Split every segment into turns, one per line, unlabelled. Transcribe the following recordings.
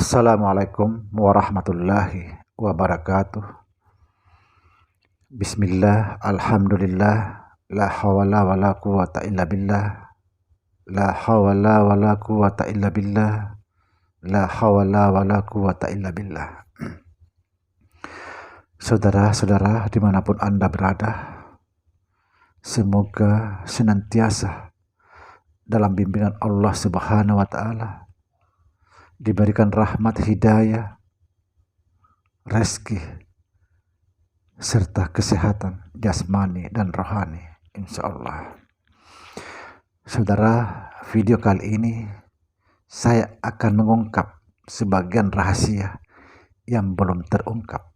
Assalamualaikum warahmatullahi wabarakatuh. Bismillah, alhamdulillah, la hawla wa la quwata illa billah, la hawla wa la quwata illa billah, la hawla wa la quwata illa billah. Saudara-saudara dimanapun Anda berada, semoga senantiasa dalam bimbingan Allah Subhanahu wa Ta'ala, diberikan rahmat, hidayah, rezeki, serta kesehatan jasmani dan rohani, insya Allah. Saudara, video kali ini saya akan mengungkap sebagian rahasia yang belum terungkap.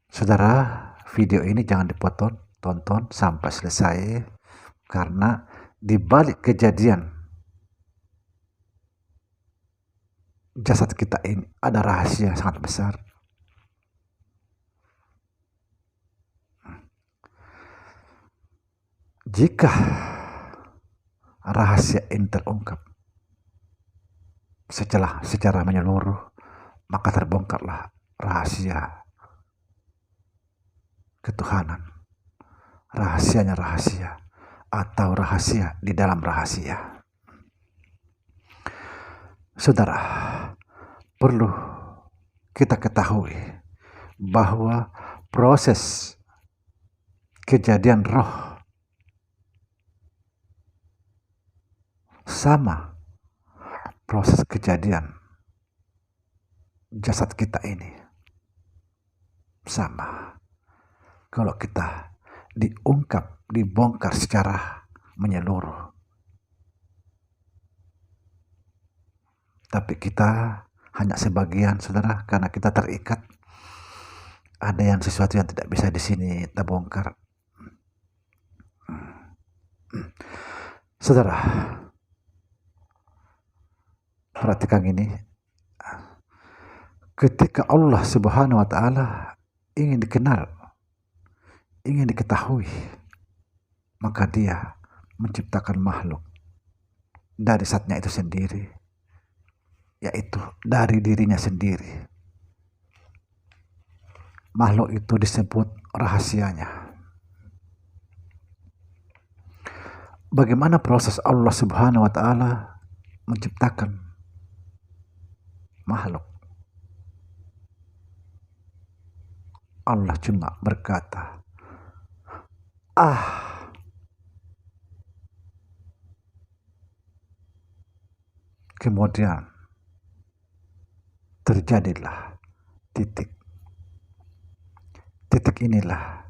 Saudara, video ini jangan dipotong, tonton sampai selesai, karena di balik kejadian jasad kita ini ada rahasia sangat besar. Jika rahasia ini terungkap secara menyeluruh, maka terbongkarlah rahasia ketuhanan, rahasianya rahasia, atau rahasia di dalam rahasia. Saudara, perlu kita ketahui bahwa proses kejadian roh sama proses kejadian jasad kita ini, sama. Kalau kita dibongkar secara menyeluruh, tapi kita hanya sebagian, saudara, karena kita terikat. Ada yang sesuatu yang tidak bisa di sini kita bongkar. Saudara, perhatikan ini. Ketika Allah Subhanahu wa Ta'ala ingin dikenal, ingin diketahui, maka Dia menciptakan makhluk dari zatnya itu sendiri, yaitu dari dirinya sendiri. Makhluk itu disebut rahasianya. Bagaimana proses Allah Subhanahu wa Ta'ala menciptakan makhluk? Allah cuma berkata, kemudian terjadilah titik. Titik inilah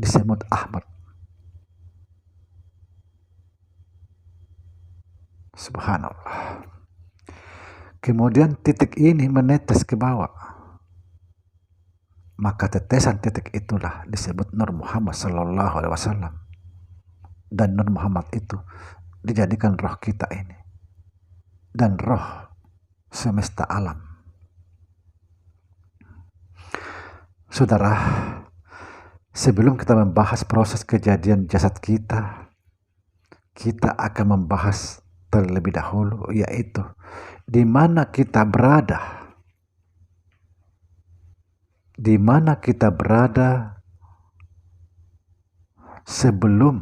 disebut Ahmad. Subhanallah. Kemudian titik ini menetes ke bawah, maka tetesan titik itulah disebut Nur Muhammad Sallallahu Alaihi Wasallam. Dan Nur Muhammad itu dijadikan roh kita ini dan roh semesta alam. Saudara, sebelum kita membahas proses kejadian jasad kita, kita akan membahas terlebih dahulu, yaitu di mana kita berada. Di mana kita berada sebelum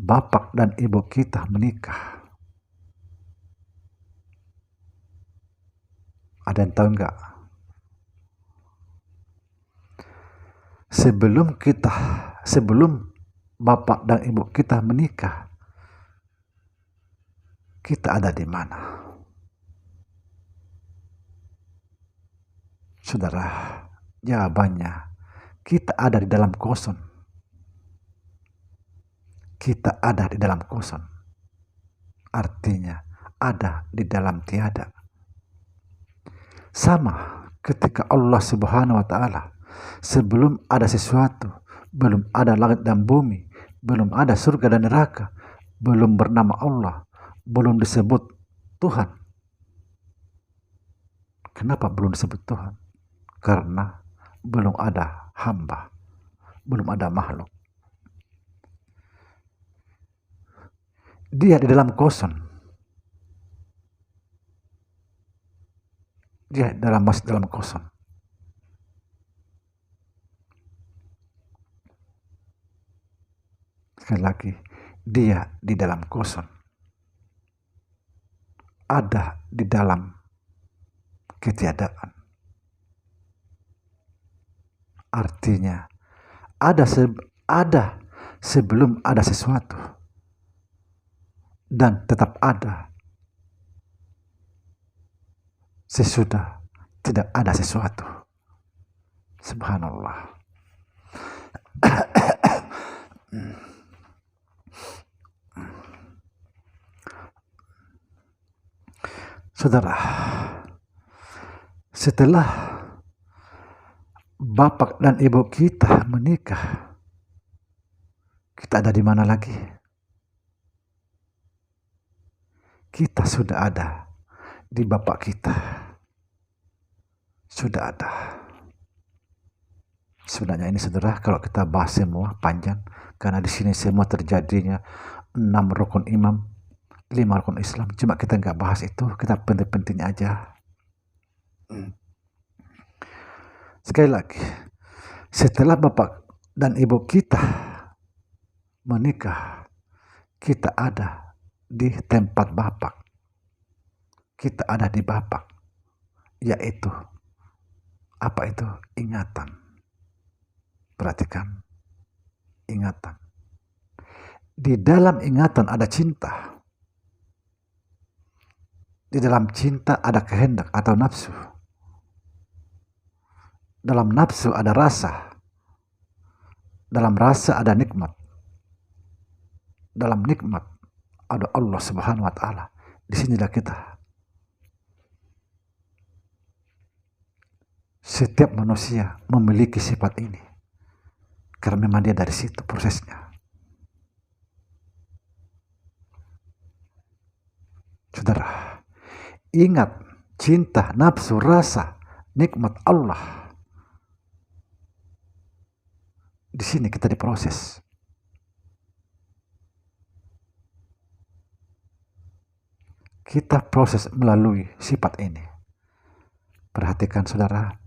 bapak dan ibu kita menikah. Ada yang tahu enggak? Sebelum bapak dan ibu kita menikah, kita ada di mana? Saudara, jawabannya kita ada di dalam kosong. Kita ada di dalam kosong. Artinya ada di dalam tiada. Sama ketika Allah Subhanahu wa Ta'ala, sebelum ada sesuatu, belum ada langit dan bumi, belum ada surga dan neraka, belum bernama Allah, belum disebut Tuhan. Kenapa belum disebut Tuhan? Karena belum ada hamba, belum ada makhluk. Dia di dalam kosong, Dia masih dalam kosong. Sekali lagi, dia di dalam kosong. Ada di dalam ketiadaan. Artinya, ada sebelum ada sesuatu, dan tetap ada sesudah tidak ada sesuatu. Subhanallah. Saudara, setelah bapak dan ibu kita menikah, kita ada di mana lagi? Kita sudah ada di bapak kita. Sudah ada. Sebenarnya ini saudara, kalau kita bahas semua panjang, karena di sini semua terjadinya 6 rukun imam, 5 rukun Islam. Cuma kita nggak bahas itu, kita penting-pentingnya aja. Sekali lagi, setelah bapak dan ibu kita menikah, kita ada di tempat bapak. Kita ada di bapak, yaitu apa itu? Ingatan. Perhatikan, ingatan. Di dalam ingatan ada cinta. Di dalam cinta ada kehendak atau nafsu. Dalam nafsu ada rasa. Dalam rasa ada nikmat. Dalam nikmat ada Allah Subhanahu wa Ta'ala. Disinilah kita. Setiap manusia memiliki sifat ini. Karena memang dia dari situ prosesnya. Saudara, ingat cinta, nafsu, rasa, nikmat Allah. Di sini kita diproses. Kita proses melalui sifat ini. Perhatikan saudara,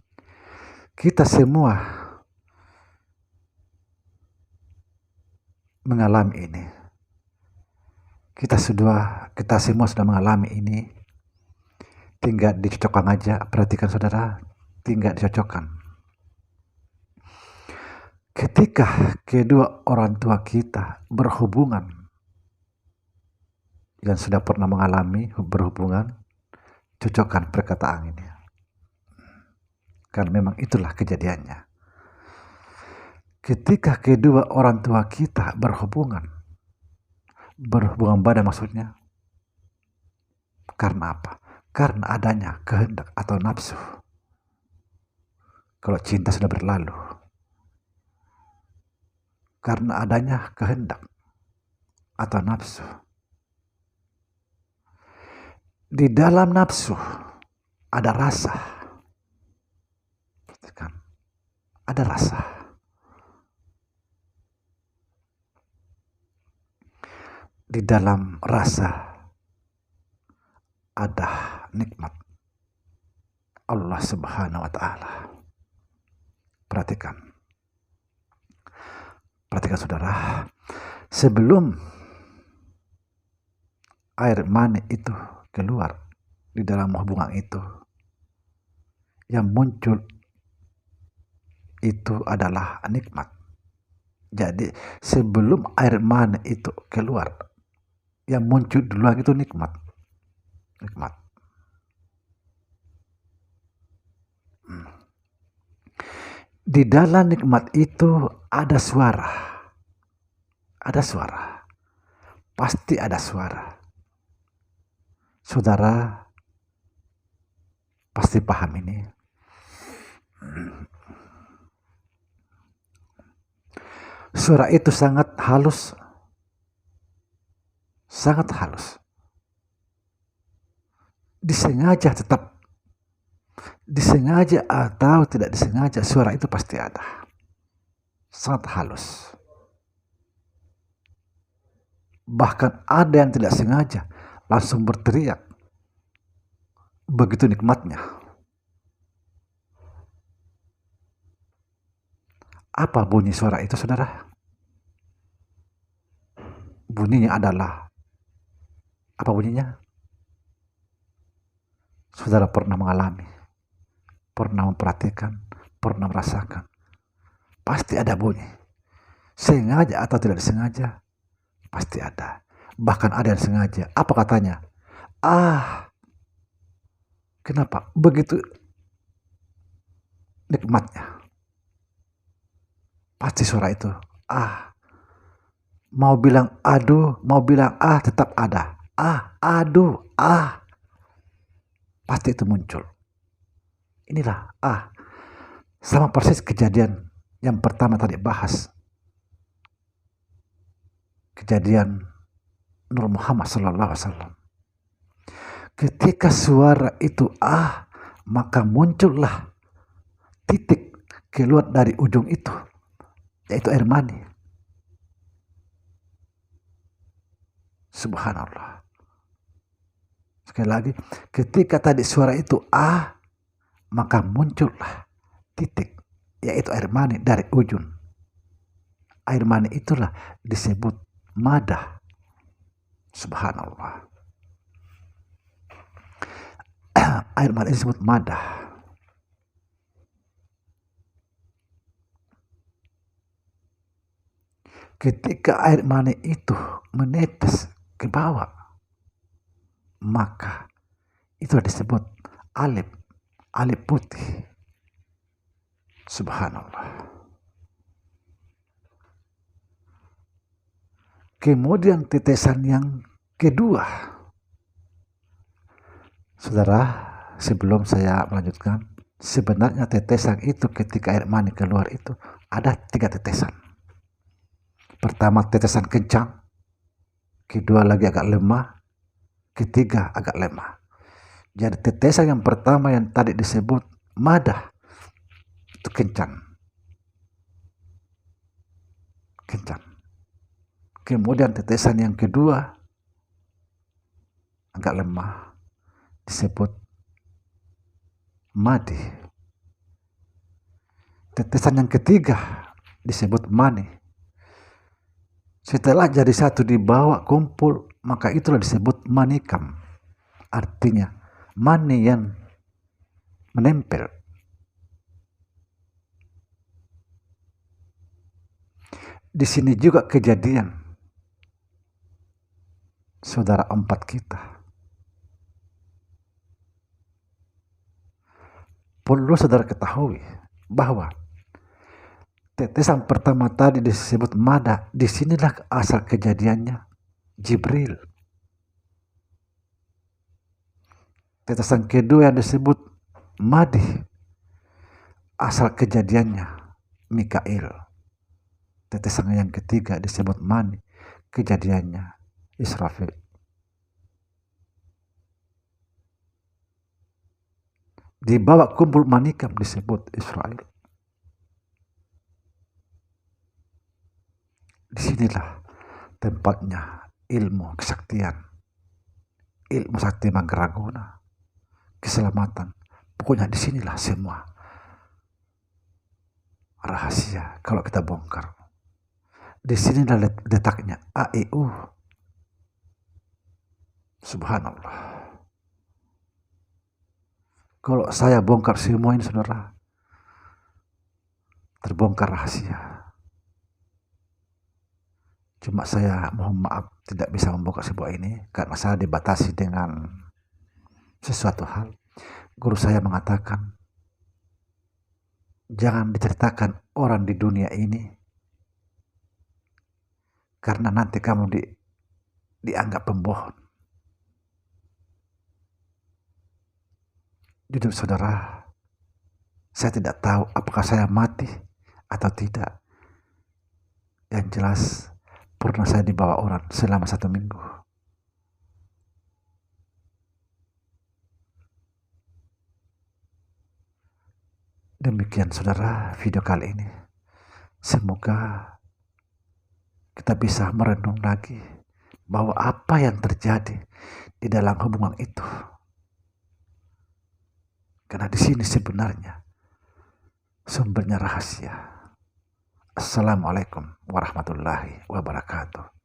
kita semua mengalami ini. Kita semua sudah mengalami ini. Tinggal dicocokkan aja. Perhatikan saudara, tinggal dicocokkan. Ketika kedua orang tua kita berhubungan, yang sudah pernah mengalami berhubungan, cocokkan perkataan ini. Karena memang itulah kejadiannya. Ketika kedua orang tua kita berhubungan badan maksudnya, karena apa? Karena adanya kehendak atau nafsu. Kalau cinta sudah berlalu, karena adanya kehendak atau nafsu. Di dalam nafsu ada rasa. Ada rasa. Di dalam rasa ada nikmat Allah Subhanahu wa Ta'ala. Perhatikan saudara, sebelum air mani itu keluar di dalam hubungan itu, yang muncul itu adalah nikmat. Jadi sebelum air mani itu keluar, yang muncul duluan itu nikmat. Di dalam nikmat itu ada suara. Pasti ada suara. Saudara pasti paham ini. Suara itu sangat halus. Disengaja atau tidak disengaja, suara itu pasti ada. Sangat halus. Bahkan ada yang tidak sengaja langsung berteriak. Begitu nikmatnya. Apa bunyi suara itu, saudara? Bunyinya adalah, apa bunyinya? Saudara pernah mengalami, pernah memperhatikan, pernah merasakan. Pasti ada bunyi. Sengaja atau tidak disengaja, pasti ada. Bahkan ada yang sengaja. Apa katanya? Kenapa? Begitu nikmatnya. Pasti suara itu. Mau bilang aduh, mau bilang tetap ada. Aduh, pasti itu muncul. Inilah sama persis kejadian yang pertama tadi bahas. Kejadian Nur Muhammad SAW. Ketika suara itu maka muncullah titik keluar dari ujung itu, yaitu air mani. Subhanallah. Sekali lagi, ketika tadi suara itu maka muncullah titik, yaitu air mani dari ujung. Air mani itulah disebut madah. Subhanallah. Air mani disebut madah. Ketika air mani itu menetes ke bawah, maka itu disebut alif putih. Subhanallah. Kemudian tetesan yang kedua. Saudara, sebelum saya melanjutkan, sebenarnya tetesan itu ketika air mani keluar itu ada 3 tetesan. Pertama tetesan kencang, kedua lagi agak lemah, ketiga agak lemah. Jadi tetesan yang pertama yang tadi disebut madah itu kencang. Kemudian tetesan yang kedua agak lemah, disebut madi. Tetesan yang ketiga disebut mani. Setelah jadi satu dibawa kumpul, maka itulah disebut manikam. Artinya mani yang menempel. Di sini juga kejadian saudara 4 kita. Perlu saudara ketahui bahwa tetesan pertama tadi disebut madah. Disinilah asal kejadiannya Jibril. Tetesan kedua yang disebut madi, asal kejadiannya Mikail. Tetesan yang ketiga disebut mani, kejadiannya Israfil. Dibawa kumpul manikam disebut Israel. Disinilah tempatnya ilmu kesaktian, ilmu sakti mandraguna, keselamatan. Pokoknya disinilah semua rahasia kalau kita bongkar. Disinilah letaknya AEU. Subhanallah. Kalau saya bongkar semua ini, saudara, terbongkar rahasia. Cuma saya mohon maaf tidak bisa membongkar sebuah ini karena saya dibatasi dengan sesuatu hal. Guru saya mengatakan, jangan diceritakan orang di dunia ini karena nanti kamu dianggap pembohong. Jujur saudara, saya tidak tahu apakah saya mati atau tidak. Yang jelas pernah saya dibawa orang selama 1 minggu. Demikian saudara video kali ini. Semoga kita bisa merenung lagi bahwa apa yang terjadi di dalam hubungan itu. Karena di sini sebenarnya sumbernya rahasia. Assalamualaikum warahmatullahi wabarakatuh.